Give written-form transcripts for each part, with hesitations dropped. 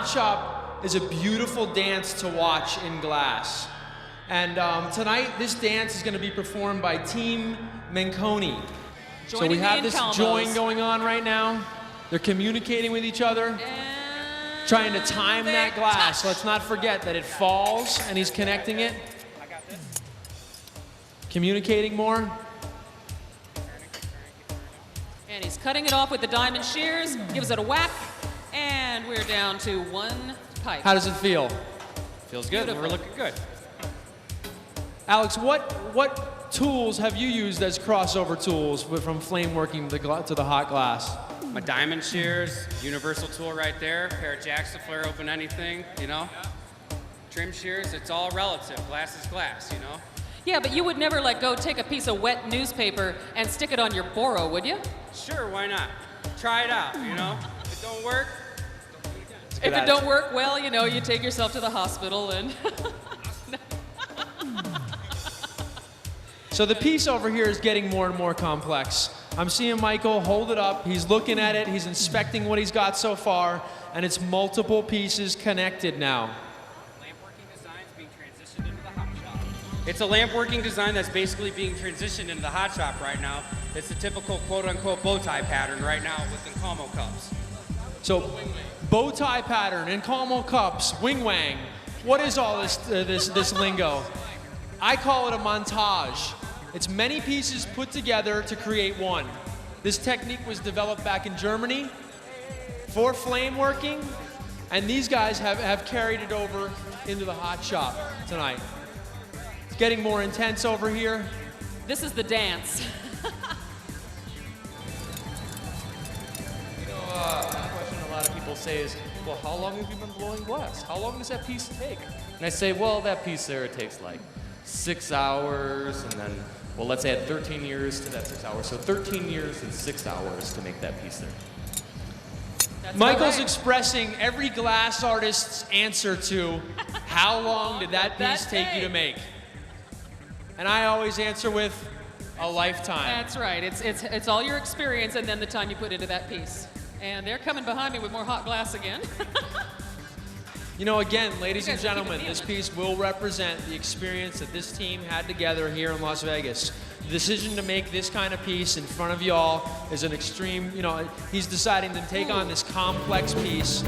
hot shop is a beautiful dance to watch in glass. And tonight, this dance is going to be performed by Team Menconi. So we have this join going on right now. They're communicating with each other, trying to time that glass. Let's not forget that it falls and he's connecting it. Communicating more. And he's cutting it off with the diamond shears, gives it a whack, and we're down to one pipe. How does it feel? Feels good. Beautiful. We're looking good. Alex, what tools have you used as crossover tools from flame working to the hot glass? My diamond shears, universal tool right there, pair of jacks to flare open anything, you know. Trim shears, it's all relative. Glass is glass, you know. Yeah, but you would never go take a piece of wet newspaper and stick it on your boro, would you? Sure, why not? Try it out, you know. If it don't work, if it don't work, well, you know, you take yourself to the hospital and... So the piece over here is getting more and more complex. I'm seeing Michael hold it up. He's looking at it. He's inspecting what he's got so far, and it's multiple pieces connected now. it's a lamp working design that's basically being transitioned into the hot shop right now. It's the typical quote-unquote bow tie pattern right now with the Calmo cups. So, bow tie pattern, Calmo cups, wing wang. What is all this lingo? I call it a montage. It's many pieces put together to create one. This technique was developed back in Germany for flame working, and these guys have carried it over into the hot shop tonight. It's getting more intense over here. This is the dance. One question a lot of people say is, well, how long have you been blowing glass? How long does that piece take? And I say, well, that piece there, it takes like 6 hours, and then, well, let's add 13 years to that 6 hours. So 13 years and 6 hours to make that piece there. That's Michael's expressing every glass artist's answer to how long did that piece take you to make? And I always answer with a lifetime. That's right. It's all your experience and then the time you put into that piece. And they're coming behind me with more hot glass again. You know, again, ladies and gentlemen, this piece will represent the experience that this team had together here in Las Vegas. The decision to make this kind of piece in front of y'all is an extreme, you know, he's deciding to take on this complex piece.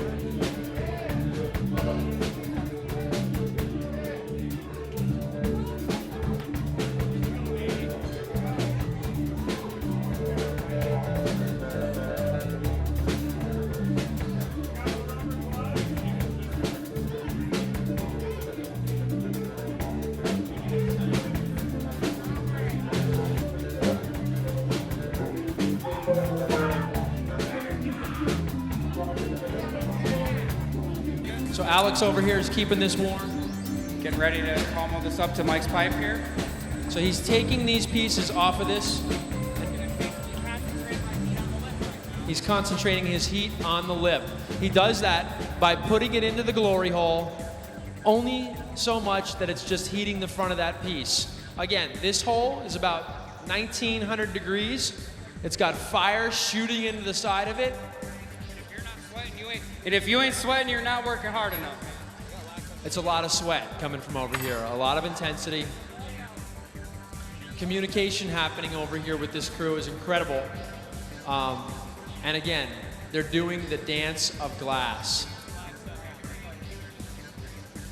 So Alex over here is keeping this warm. Getting ready to calmo this up to Mike's pipe here. So he's taking these pieces off of this. He's concentrating his heat on the lip. He does that by putting it into the glory hole only so much that it's just heating the front of that piece. Again, this hole is about 1900 degrees. It's got fire shooting into the side of it. And if you ain't sweating, you're not working hard enough. It's a lot of sweat coming from over here, a lot of intensity. Communication happening over here with this crew is incredible. And again, they're doing the dance of glass.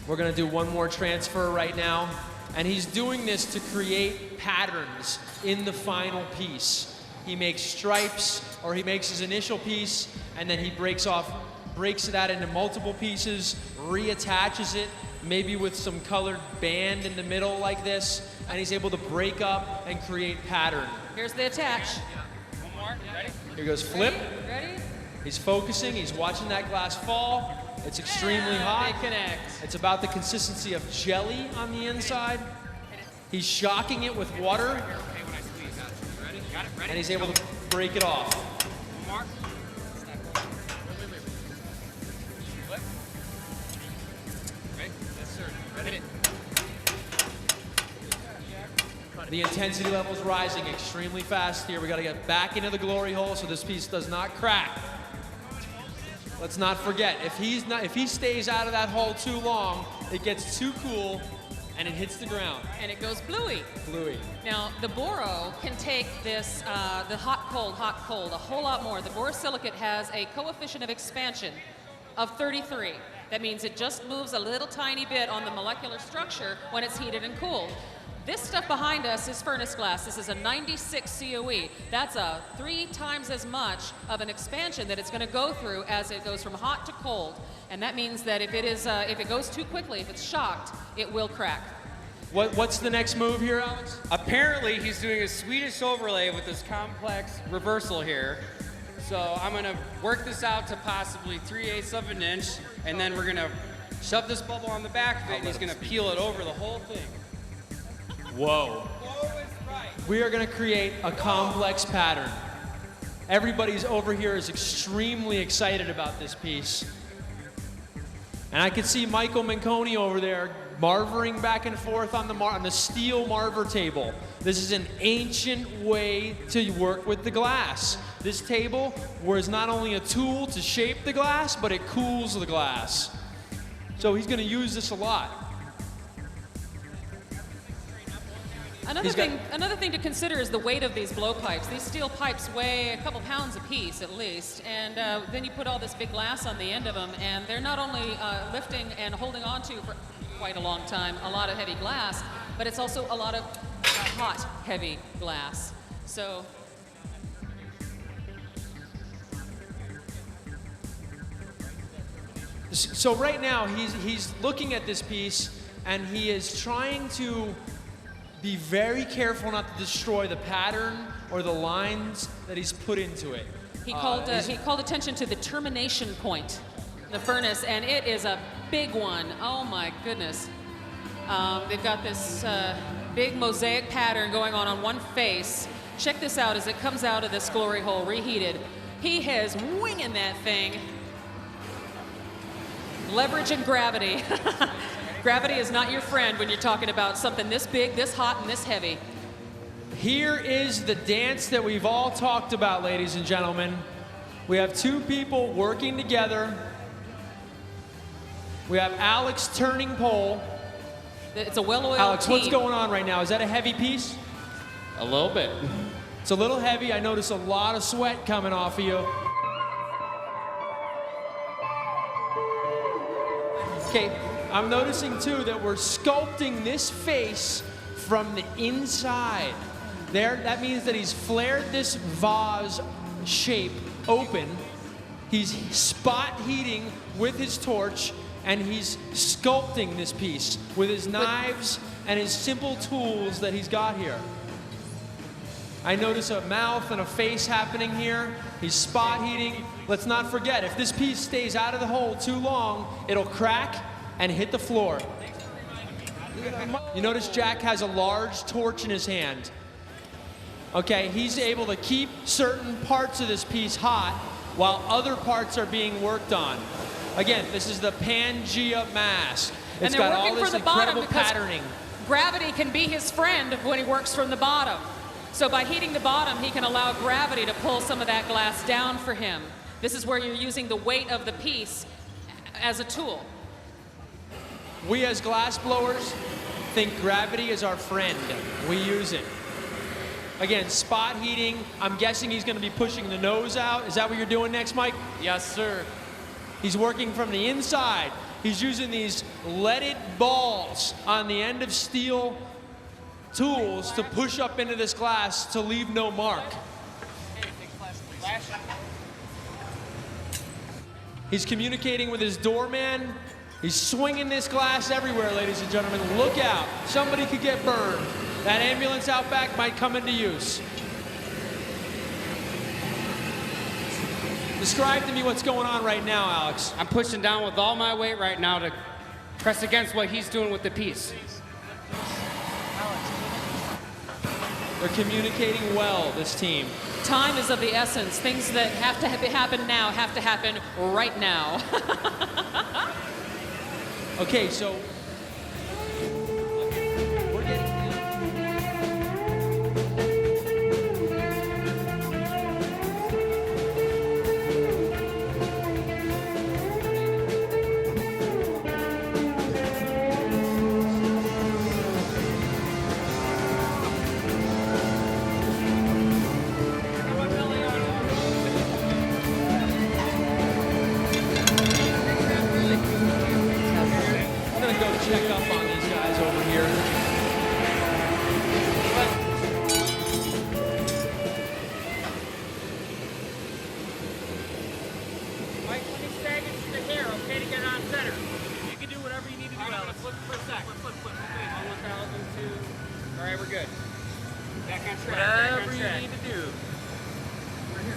We're gonna do one more transfer right now, and he's doing this to create patterns in the final piece. He makes stripes, or he makes his initial piece, and then he breaks that into multiple pieces, reattaches it, maybe with some colored band in the middle like this, and he's able to break up and create pattern. Here's the attach. One more, ready? Here goes flip. Ready? He's focusing, he's watching that glass fall. It's extremely hot. They connect. It's about the consistency of jelly on the inside. He's shocking it with water, and he's able to break it off. One more. The intensity level is rising extremely fast here. We got to get back into the glory hole so this piece does not crack. Let's not forget, if he stays out of that hole too long, it gets too cool and it hits the ground. And it goes bluey. Bluey. Now, the boro can take this, the hot, cold, a whole lot more. The borosilicate has a coefficient of expansion of 33. That means it just moves a little tiny bit on the molecular structure when it's heated and cooled. This stuff behind us is furnace glass. This is a 96 COE. That's a 3 times as much of an expansion that it's going to go through as it goes from hot to cold. And that means that if it goes too quickly, if it's shocked, it will crack. What's the next move here, Alex? Apparently, he's doing a Swedish overlay with this complex reversal here. So I'm gonna work this out to possibly 3/8 of an inch, and then we're gonna shove this bubble on the back of it, and he's gonna peel it over the whole thing. Whoa. We are gonna create a complex pattern. Everybody's over here is extremely excited about this piece. And I can see Michale Menconi over there marvering back and forth on the steel marver table. This is an ancient way to work with the glass. This table was not only a tool to shape the glass, but it cools the glass. So he's going to use this a lot. Another thing to consider is the weight of these blowpipes. These steel pipes weigh a couple pounds apiece at least, and then you put all this big glass on the end of them, and they're not only lifting and holding on to for quite a long time a lot of heavy glass, but it's also a lot of hot, heavy glass. So right now he's looking at this piece and he is trying to be very careful not to destroy the pattern or the lines that he's put into it. he called attention to the termination point, the furnace, and it is a big one. Oh my goodness. They've got this big mosaic pattern going on one face. Check this out as it comes out of this glory hole reheated. He is winging that thing. Leverage and gravity. Gravity is not your friend when you're talking about something this big, this hot, and this heavy. Here is the dance that we've all talked about, ladies and gentlemen. We have two people working together. We have Alex turning pole. It's a well-oiled Alex, team. what's going on right now? Is that a heavy piece? A little bit. It's a little heavy. I notice a lot of sweat coming off of you. Okay, I'm noticing too that we're sculpting this face from the inside. That means that he's flared this vase shape open. He's spot heating with his torch, and he's sculpting this piece with his knives and his simple tools that he's got here. I notice a mouth and a face happening here. He's spot heating. Let's not forget, if this piece stays out of the hole too long, it'll crack and hit the floor. You notice Jack has a large torch in his hand. Okay, he's able to keep certain parts of this piece hot while other parts are being worked on. Again, this is the Pangea mask. It's got all this incredible patterning. Gravity can be his friend when he works from the bottom. So by heating the bottom, he can allow gravity to pull some of that glass down for him. This is where you're using the weight of the piece as a tool. We as glass blowers think gravity is our friend. We use it. Again, spot heating. I'm guessing he's going to be pushing the nose out. Is that what you're doing next, Mike? Yes, sir. He's working from the inside. He's using these leaded balls on the end of steel tools to push up into this glass to leave no mark. He's communicating with his doorman. He's swinging this glass everywhere, ladies and gentlemen. Look out. Somebody could get burned. That ambulance out back might come into use. Describe to me what's going on right now, Alex. I'm pushing down with all my weight right now to press against what he's doing with the piece. They're communicating well, this team. Time is of the essence. Things that have to happen now have to happen right now. Okay, so we're getting...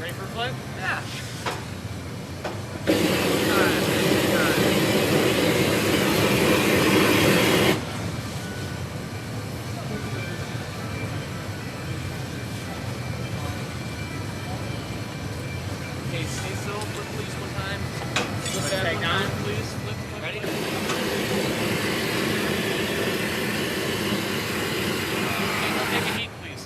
Ready for a flip? Yeah. Okay, stay still. Flip, please, one time. Flip that Take one nine. time, please. Flip, flip. Ready? Okay, go take a heat, please.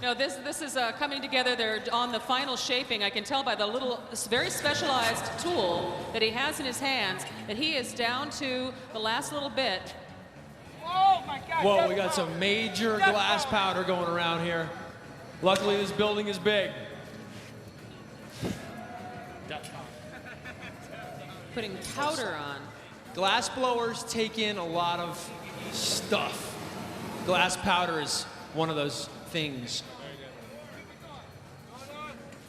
No, this is coming together. They're on the final shaping. I can tell by the little, very specialized tool that he has in his hands that he is down to the last little bit. Oh my God! Whoa, we got some major glass powder going around here. Luckily, this building is big. Putting powder on. Glass blowers take in a lot of stuff. Glass powder is one of those things.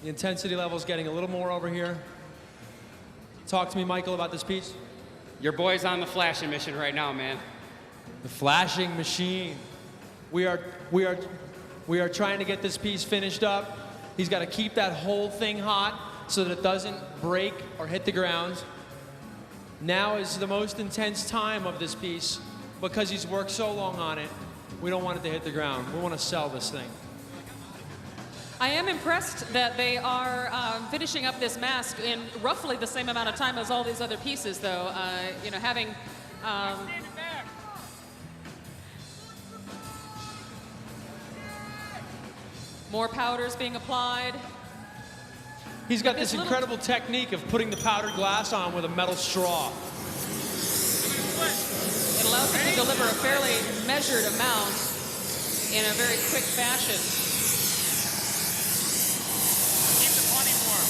The intensity level is getting a little more over here. Talk to me, Michael, about this piece. Your boy's on the flashing mission right now, man. The flashing machine. We are trying to get this piece finished up. He's got to keep that whole thing hot so that it doesn't break or hit the ground. Now is the most intense time of this piece because he's worked so long on it. We don't want it to hit the ground. We want to sell this thing. I am impressed that they are finishing up this mask in roughly the same amount of time as all these other pieces, though. You know, having more powders being applied. He's got this incredible technique of putting the powdered glass on with a metal straw. It allows him to deliver a fairly measured amount in a very quick fashion. Keep the plenty warm.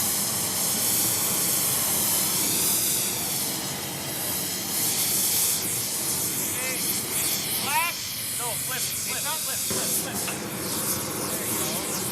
Okay. Flash? No, flip. Flip. Not flip. Flip. Flip. There you go.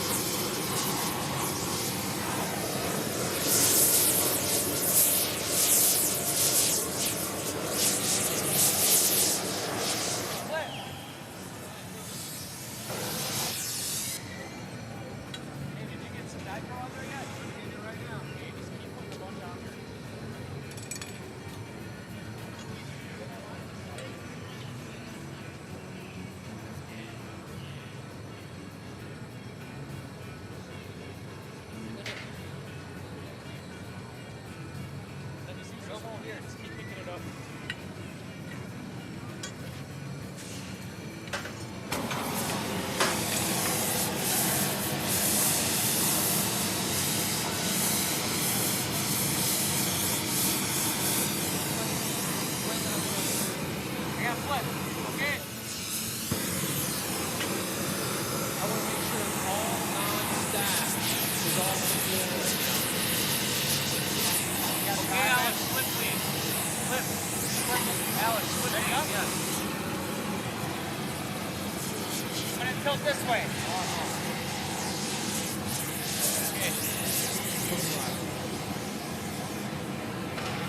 Tilt this way.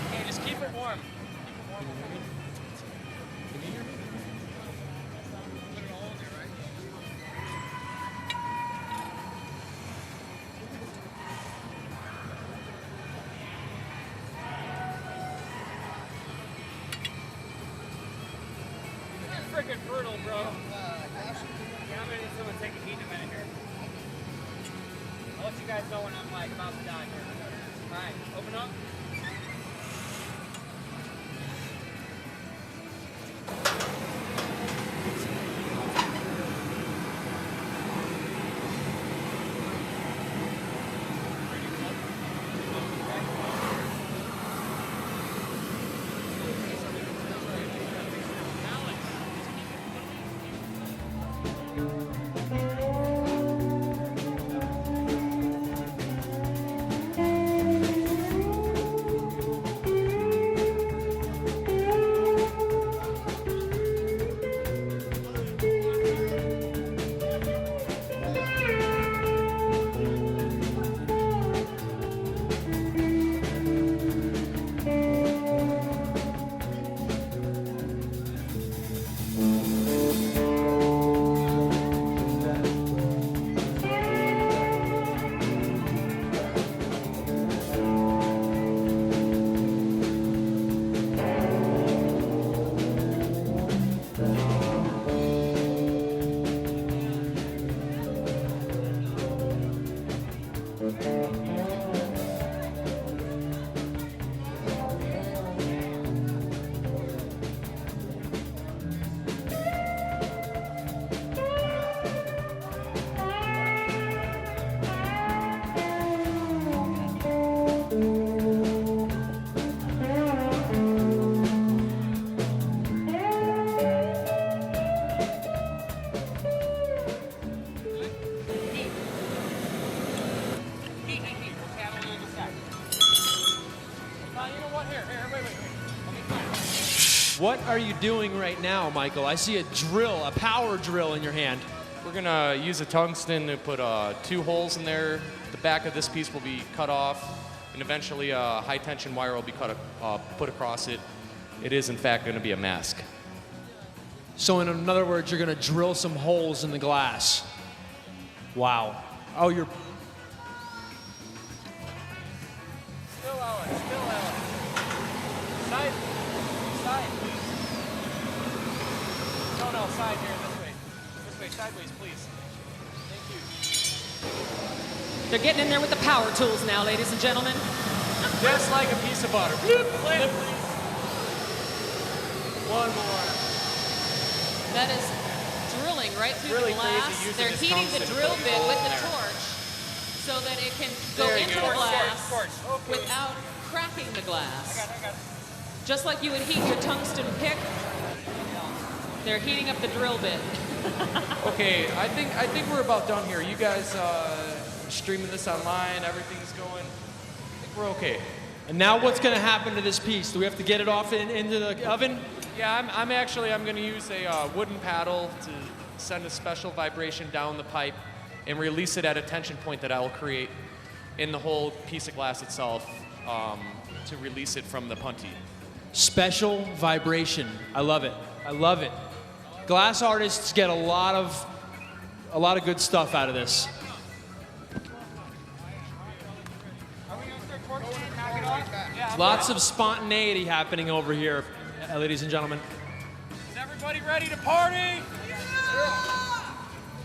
Okay, just keep it warm. You're freaking brutal, bro. I'm gonna need someone to take a heat in a minute here. I'll let you guys know when I'm like about to die here. Alright, open up. What are you doing right now, Michael? I see a drill, a power drill in your hand. We're gonna use a tungsten to put 2 holes in there. The back of this piece will be cut off, and eventually a high tension wire will be put across it. It is in fact gonna be a mask. So in other words, you're gonna drill some holes in the glass. Wow. Oh, you're... Still Ellen, still Ellen. Side, side. No, side here, this way. This way, sideways, please. Thank you. They're getting in there with the power tools now, ladies and gentlemen. Just like a piece of butter. Flip, please. One more. That is drilling right through Really the glass. crazy using They're this heating the tungsten drill to bit put with the the hole in torch so that it can go There you into go. the glass Torch. Okay. without cracking the glass. I got it. Just like you would heat your tungsten pick, they're heating up the drill bit. Okay, I think we're about done here. You guys streaming this online, everything's going. I think we're okay. And now what's gonna happen to this piece? Do we have to get it off into the oven? Yeah, I'm going to use a wooden paddle to send a special vibration down the pipe and release it at a tension point that I'll create in the whole piece of glass itself to release it from the punty. Special vibration. I love it. I love it. Glass artists get a lot of good stuff out of this. Are we gonna start torching and knock it off? Yeah. Lots of spontaneity happening over here, ladies and gentlemen. Is everybody ready to party?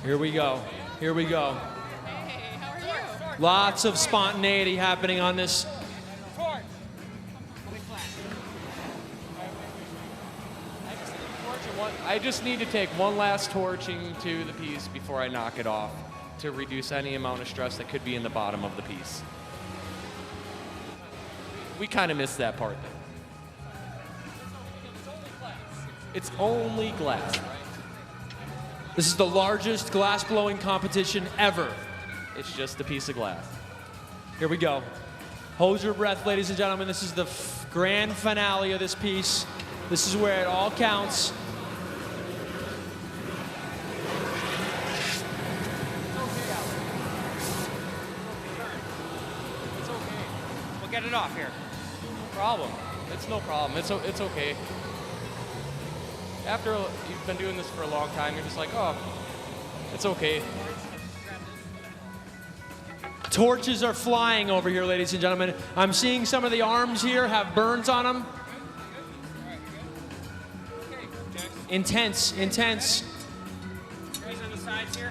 Here we go. Here we go. Hey, how are you? Lots of spontaneity happening on this. Torch. I just need to take one last torching to the piece before I knock it off to reduce any amount of stress that could be in the bottom of the piece. We kind of missed that part though. It's only glass. This is the largest glass blowing competition ever. It's just a piece of glass. Here we go. Hold your breath, ladies and gentlemen. This is the grand finale of this piece. This is where it all counts. It's okay. We'll get it off here. No problem. It's no problem. It's okay. After you've been doing this for a long time, you're just like, oh, it's okay. Torches are flying over here, ladies and gentlemen. I'm seeing some of the arms here have burns on them. Intense, intense. Guys on the sides here.